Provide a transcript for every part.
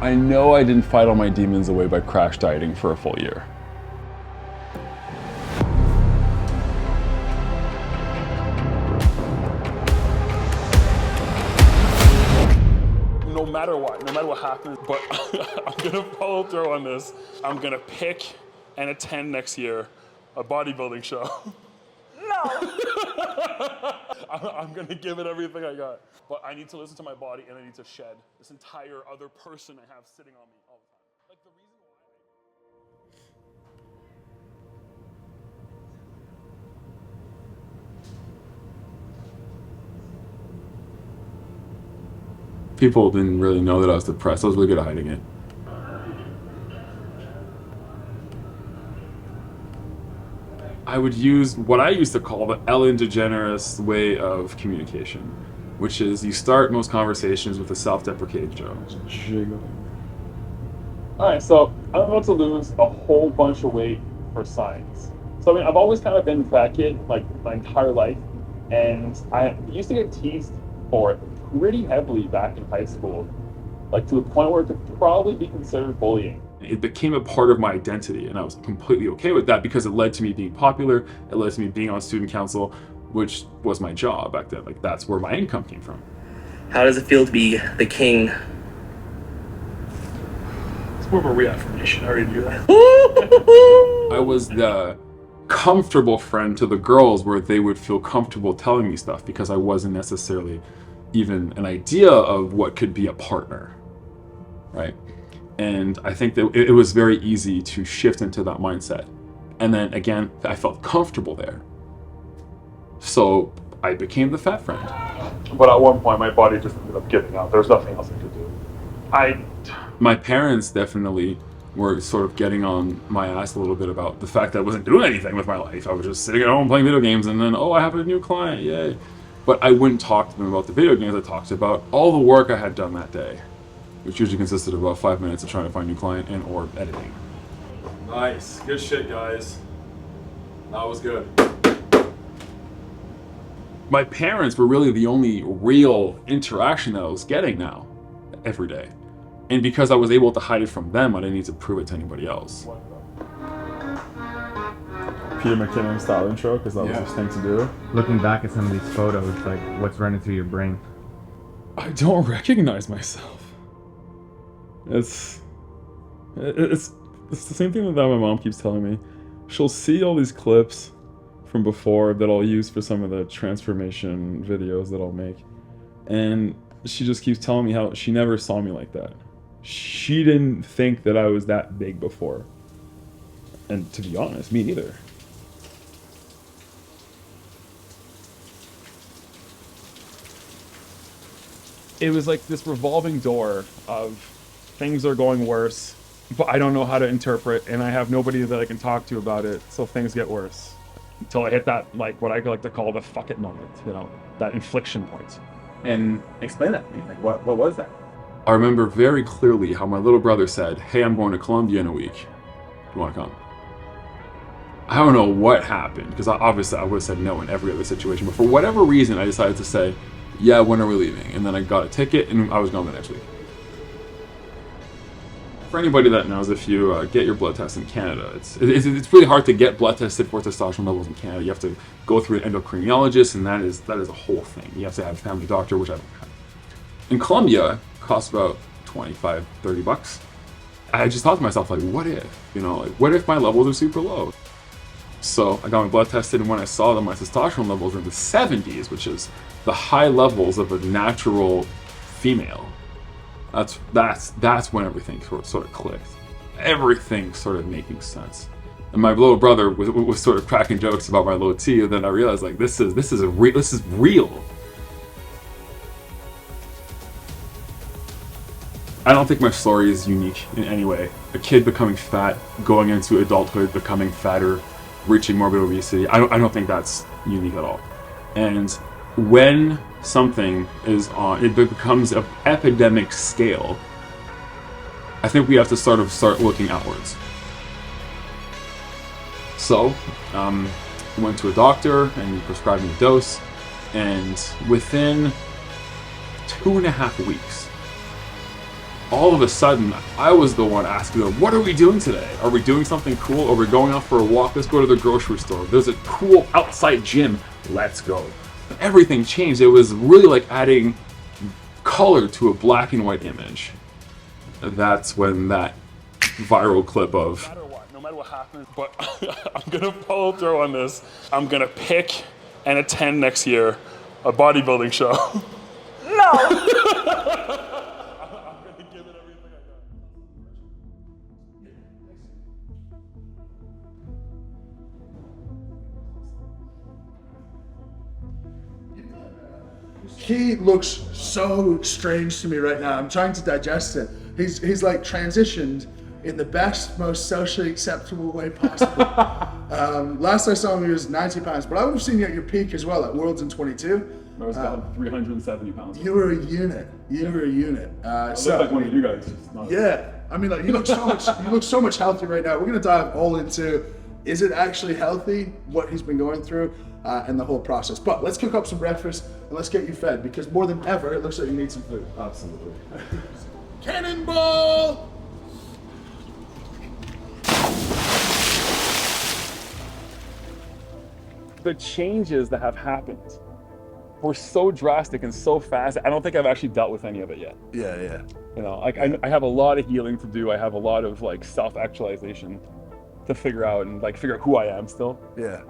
I know I didn't fight all my demons away by crash dieting for a full year. No matter what happens, but I'm gonna follow through on this. I'm gonna pick and attend next year a bodybuilding show. No. I'm gonna give it everything I got. But I need to listen to my body and I need to shed this entire other person I have sitting on me all the time. Like the reason why. People didn't really know that I was depressed. I was really good at hiding it. I would use what I used to call the Ellen DeGeneres way of communication, which is you start most conversations with a self-deprecating joke. Alright, so I'm about to lose a whole bunch of weight for science. So I mean, I've always kind of been a fat kid, like my entire life, and I used to get teased for it pretty heavily back in high school, like to the point where it could probably be considered bullying. It became a part of my identity, and I was completely okay with that because it led to me being popular, it led to me being on student council, which was my job back then. Like, that's where my income came from. How does it feel to be the king? It's more of a reaffirmation. I already knew that. I was the comfortable friend to the girls where they would feel comfortable telling me stuff because I wasn't necessarily even an idea of what could be a partner, right? And I think that it was very easy to shift into that mindset. And then again, I felt comfortable there. So I became the fat friend. But at one point, my body just ended up giving out. There was nothing else I could do. My parents definitely were sort of getting on my ass a little bit about the fact that I wasn't doing anything with my life. I was just sitting at home playing video games and then, oh, I have a new client, yay. But I wouldn't talk to them about the video games. I talked about all the work I had done that day, which usually consisted of about 5 minutes of trying to find a new client and or editing. Nice, good shit, guys. That was good. My parents were really the only real interaction that I was getting now, every day. And because I was able to hide it from them, I didn't need to prove it to anybody else. Peter McKinnon style intro, because that was his thing to do. Looking back at some of these photos, like what's running through your brain? I don't recognize myself. It's the same thing that my mom keeps telling me. She'll see all these clips from before that I'll use for some of the transformation videos that I'll make. And she just keeps telling me how she never saw me like that. She didn't think that I was that big before. And to be honest, me neither. It was like this revolving door of things are going worse, but I don't know how to interpret, and I have nobody that I can talk to about it, so things get worse. Until I hit that, like, what I like to call the fuck it moment, you know, that inflection point. And explain that to me, like, what was that? I remember very clearly how my little brother said, hey, I'm going to Colombia in a week. Do you want to come? I don't know what happened, because obviously I would have said no in every other situation, but for whatever reason, I decided to say, yeah, when are we leaving? And then I got a ticket, and I was going the next week. For anybody that knows, if you get your blood test in Canada, it's really hard to get blood tested for testosterone levels in Canada. You have to go through an endocrinologist, and that is a whole thing. You have to have a family doctor, which I don't have. In Colombia, it costs about $25, $30. I just thought to myself, like, what if? You know, like, what if my levels are super low? So I got my blood tested, and when I saw that my testosterone levels were in the 70s, which is the high levels of a natural female, that's when everything sort of clicked. Everything started making sense. And my little brother was sort of cracking jokes about my low T, and then I realized, like, this is real. I don't think my story is unique in any way. A kid becoming fat, going into adulthood, becoming fatter, reaching morbid obesity. I don't think that's unique at all. And when something is on, it becomes an epidemic scale, I think we have to start looking outwards. So, I went to a doctor and he prescribed me a dose, And within 2.5 weeks, all of a sudden, I was the one asking them, what are we doing today? Are we doing something cool? Are we going out for a walk? Let's go to the grocery store. There's a cool outside gym. Let's go. Everything changed. It was really like adding color to a black and white image. That's when that viral clip of no matter what happens, but I'm gonna follow through on this. I'm gonna pick and attend next year a bodybuilding show. No. He looks so strange to me right now. I'm trying to digest it. He's like transitioned in the best, most socially acceptable way possible. Last I saw him, he was 90 pounds, but I would have seen you at your peak as well at Worlds in 22. I was about 370 pounds. You were a unit. You were a unit. I look like one of you guys. Yeah, I mean, like you look so much healthier right now. We're gonna dive all into, is it actually healthy? What he's been going through, and the whole process. But let's cook up some breakfast and let's get you fed, because more than ever, it looks like you need some food. Absolutely. Cannonball! The changes that have happened were so drastic and so fast. I don't think I've actually dealt with any of it yet. Yeah. You know, like I have a lot of healing to do. I have a lot of like self-actualization to figure out and like figure out who I am still. Yeah.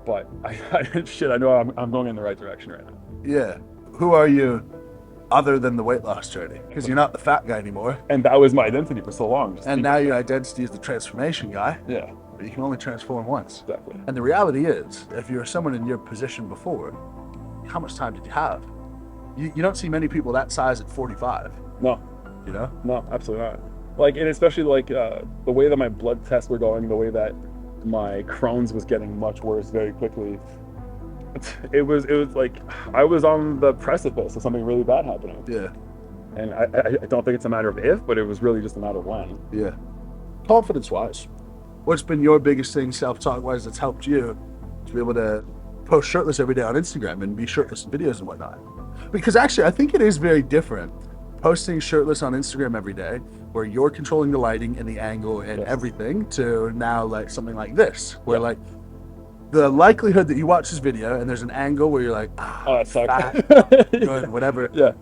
But I know I'm going in the right direction right now. Yeah. Who are you other than the weight loss journey? Because you're not the fat guy anymore. And that was my identity for so long. And now your identity is the transformation guy. Yeah. But you can only transform once. Exactly. And the reality is, if you're someone in your position before, how much time did you have? You don't see many people that size at 45. No. You know? No, absolutely not. Like, and especially like the way that my blood tests were going, the way that my Crohn's was getting much worse very quickly. It was like I was on the precipice of something really bad happening. Yeah. And I don't think it's a matter of if, but it was really just a matter of when. Yeah. Confidence-wise, what's been your biggest thing self-talk-wise that's helped you to be able to post shirtless every day on Instagram and be shirtless in videos and whatnot? Because actually, I think it is very different posting shirtless on Instagram every day, where you're controlling the lighting and the angle and everything, to now like something like this, where like the likelihood that you watch this video and there's an angle where you're like, Oh, that sucked. fat, good, whatever. Yeah.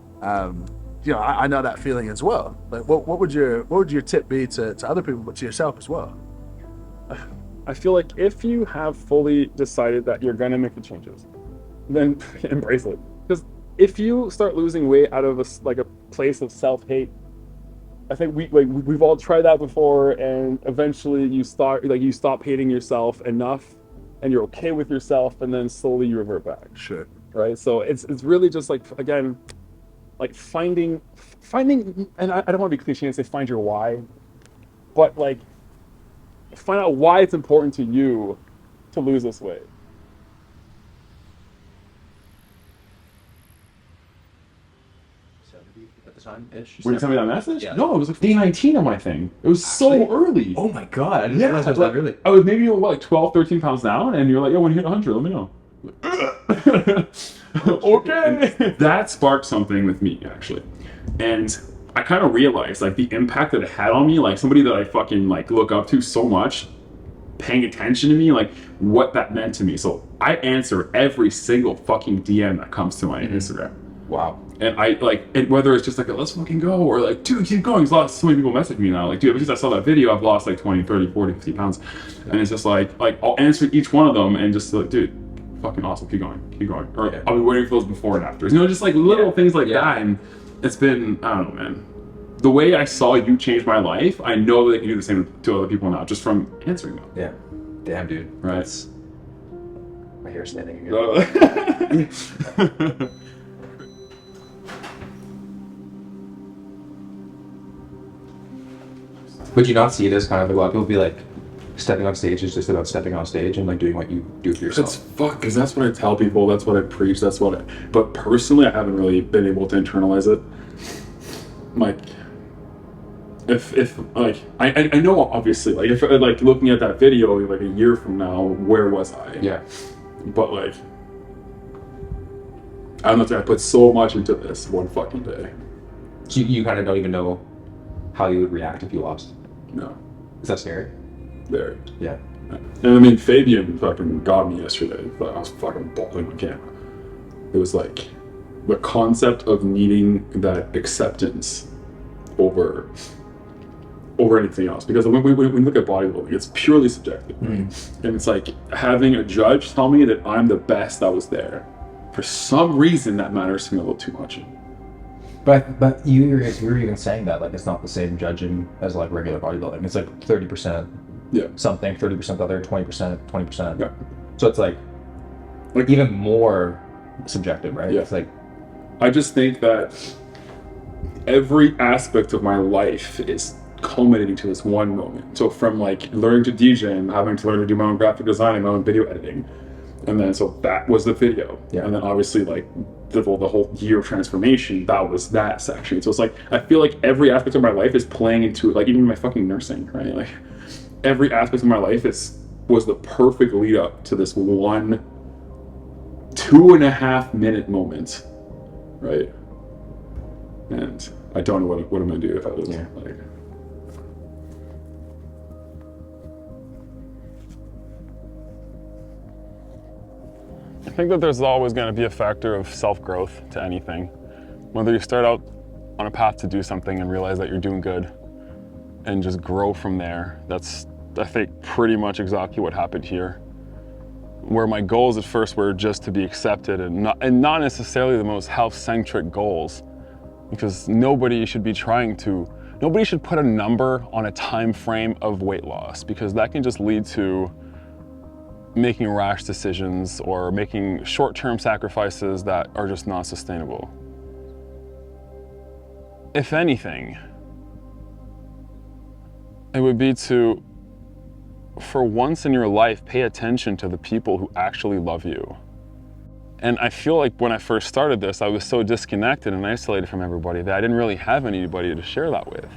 You know, I know that feeling as well. Like, what would your tip be to other people, but to yourself as well? I feel like if you have fully decided that you're gonna make the changes, then embrace it. Because if you start losing weight out of a place of self-hate, I think we've all tried that before, and eventually you stop hating yourself enough, and you're okay with yourself, and then slowly you revert back. Sure. Right. So it's really just like, again, like finding, and I don't want to be cliche and say find your why, but like find out why it's important to you to lose this weight. At the time-ish. Were you sending me that message? Yeah. No, it was like day 19 on my thing. It was so early. Oh my god, I didn't realize it was that early. I was maybe like 12, 13 pounds down, and you're like, yeah, when you hit 100, let me know. Okay. That sparked something with me, actually. And I kind of realized like the impact that it had on me, like somebody that I fucking like look up to so much, paying attention to me, like what that meant to me. So I answer every single fucking DM that comes to my Instagram. Wow. And I like, and whether it's just like, let's fucking go, or like, dude, keep going. So many people message me now, like, dude, because I saw that video, I've lost like 20, 30, 40, 50 pounds. And it's just like I'll answer each one of them and just like, dude, fucking awesome, keep going. Or I'll be waiting for those before and afters. You know, just like little things like that. And it's been, I don't know, man. The way I saw you change my life, I know that I can do the same to other people now, just from answering them. Yeah. Damn, dude. Right. That's... My hair's standing again. Would you not see it as kind of like, a lot of people be like, stepping on stage is just about stepping on stage and like doing what you do for yourself? It's fuck, because that's what I tell people, that's what I preach, but personally I haven't really been able to internalize it. Like, if like, I know obviously, like if like looking at that video like a year from now, where was I? Yeah. But like, I don't know, I put so much into this one fucking day. So you kind of don't even know how you would react if you lost. No. Is that scary? Very. Yeah. And I mean, Fabian fucking got me yesterday. I was fucking bawling on camera. It was like the concept of needing that acceptance over anything else. Because when we look at bodybuilding, it's purely subjective. And it's like having a judge tell me that I'm the best that was there. For some reason, that matters to me a little too much. But you were even saying that like it's not the same judging as like regular bodybuilding. It's like 30% something, 30% the other, 20%. Yeah. So it's like even more subjective, right? Yeah. It's like I just think that every aspect of my life is culminating to this one moment. So from like learning to DJ and having to learn to do my own graphic design and my own video editing. And then so that was the video. Yeah. And then obviously like the whole year of transformation, that was that section. So it's like I feel like every aspect of my life is playing into it, like even my fucking nursing, right? Like every aspect of my life was the perfect lead up to this one 2.5 minute moment. Right? And I don't know what I'm gonna do if I lose. Yeah. Like I think that there's always going to be a factor of self-growth to anything. Whether you start out on a path to do something and realize that you're doing good and just grow from there, that's, I think, pretty much exactly what happened here. Where my goals at first were just to be accepted and not necessarily the most health-centric goals, because nobody should put a number on a time frame of weight loss, because that can just lead to making rash decisions or making short-term sacrifices that are just not sustainable. If anything, it would be to, for once in your life, pay attention to the people who actually love you. And I feel like when I first started this, I was so disconnected and isolated from everybody that I didn't really have anybody to share that with.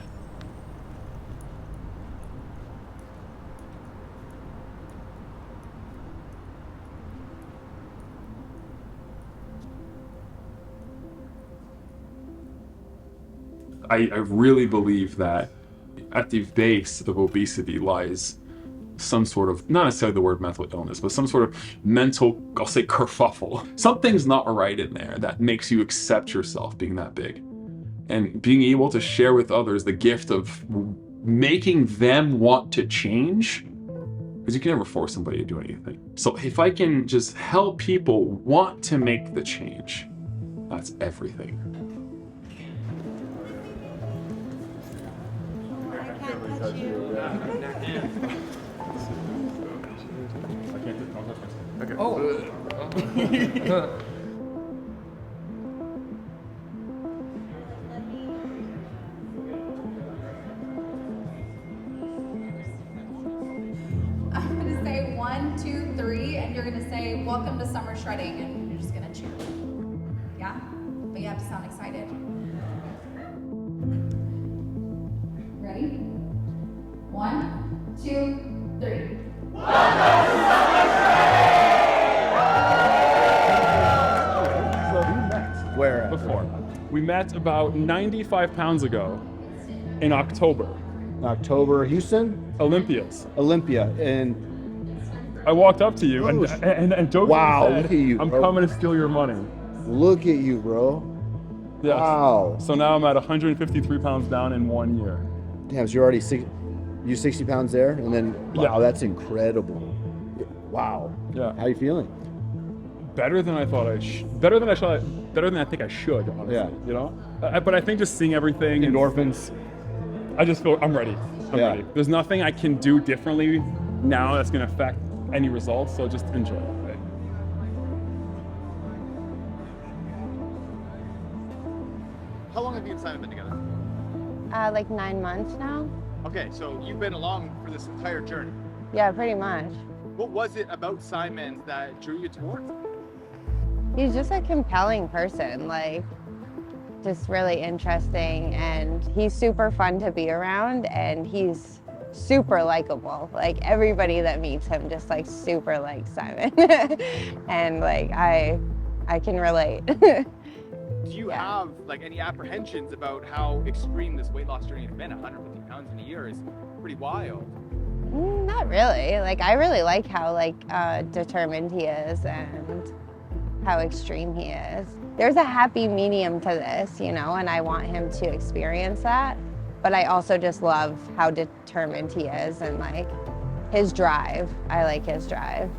I really believe that at the base of obesity lies some sort of, not necessarily the word mental illness, but some sort of mental, I'll say kerfuffle. Something's not right in there that makes you accept yourself being that big. And being able to share with others the gift of making them want to change, because you can never force somebody to do anything. So if I can just help people want to make the change, that's everything. I'm gonna say 1, 2, 3, and you're gonna say, "Welcome to summer shredding," and you're just gonna cheer. Yeah? But you have to sound excited. Ready? 1, 2, 3. Where? Before. We met about 95 pounds ago in October. October, Houston, Olympias. Olympia, and I walked up to you and jokingly Wow, said, look at you, I'm bro. coming to steal your money. look at you, bro. Yes. Wow. So now I'm at 153 pounds down in 1 year. Damn, so you're already 60 pounds there, and then wow, Yeah. that's incredible. Wow. Yeah. How you feeling? Better than I thought better than I think I should, honestly. Yeah. You know? But I think just seeing everything, Endorphins. I just feel I'm ready. I'm Yeah. ready. There's nothing I can do differently now that's gonna affect any results, so just enjoy it. Right? How long have you and Simon been together? Like 9 months now. Okay, so you've been along for this entire journey. Yeah, pretty much. What was it about Simon that drew you towards him? He's just a compelling person, like just really interesting, and he's super fun to be around, and he's super likable. Like everybody that meets him just like super likes Simon. And like I I can relate. Do you have like any apprehensions about how extreme this weight loss journey has been? 150 pounds in a year is pretty wild. Not really. Like, I really like how determined he is and how extreme he is. There's a happy medium to this, you know, and I want him to experience that. But I also just love how determined he is and like his drive. I like his drive.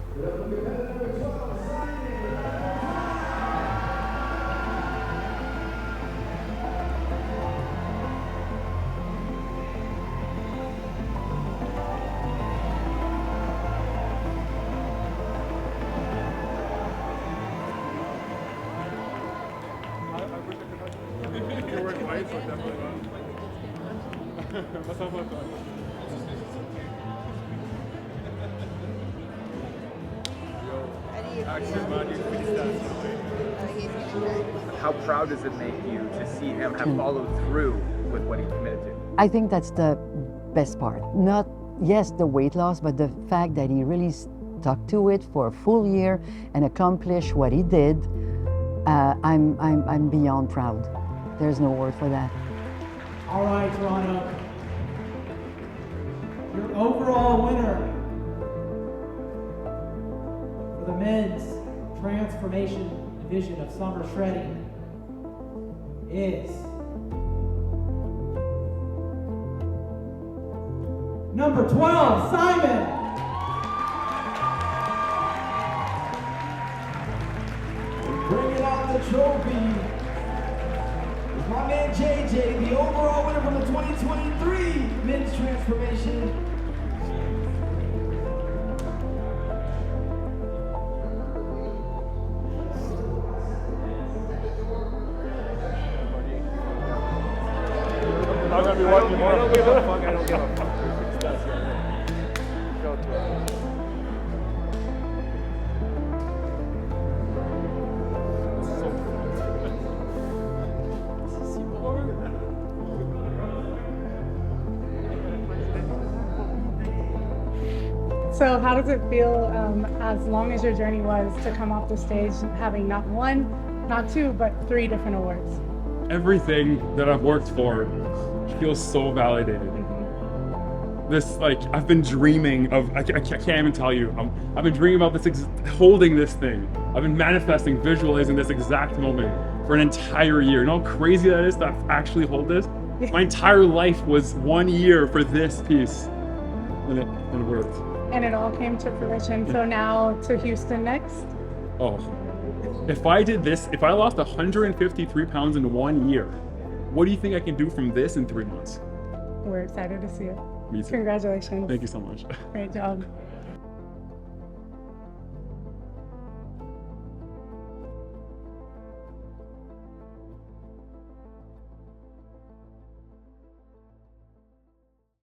How proud does it make you to see him have followed through with what he committed to? I think that's the best part. Not, yes, the weight loss, but the fact that he really stuck to it for a full year and accomplished what he did. I'm beyond proud. There's no word for that. All right, Toronto. Your overall winner for the men's transformation division of summer shredding is number 12, Simon. Bringing out the trophy is my man JJ, the overall winner from the 2023 men's transformation. I'm gonna be watching more. I don't give a fuck. I don't give a fuck. Go to it. So how does it feel, as long as your journey was, to come off the stage having not one, not two, but 3 different awards? Everything that I've worked for feels so validated. This, like, I've been dreaming of, I can't even tell you, I've been dreaming about this, holding this thing. I've been manifesting, visualizing this exact moment for an entire year. You know how crazy that is to actually hold this? My entire life was 1 year for this piece, and it worked. And it all came to fruition. So now to Houston next? Oh, if I did this, if I lost 153 pounds in 1 year, what do you think I can do from this in 3 months? We're excited to see it. Me too. Congratulations. Thank you so much. Great job.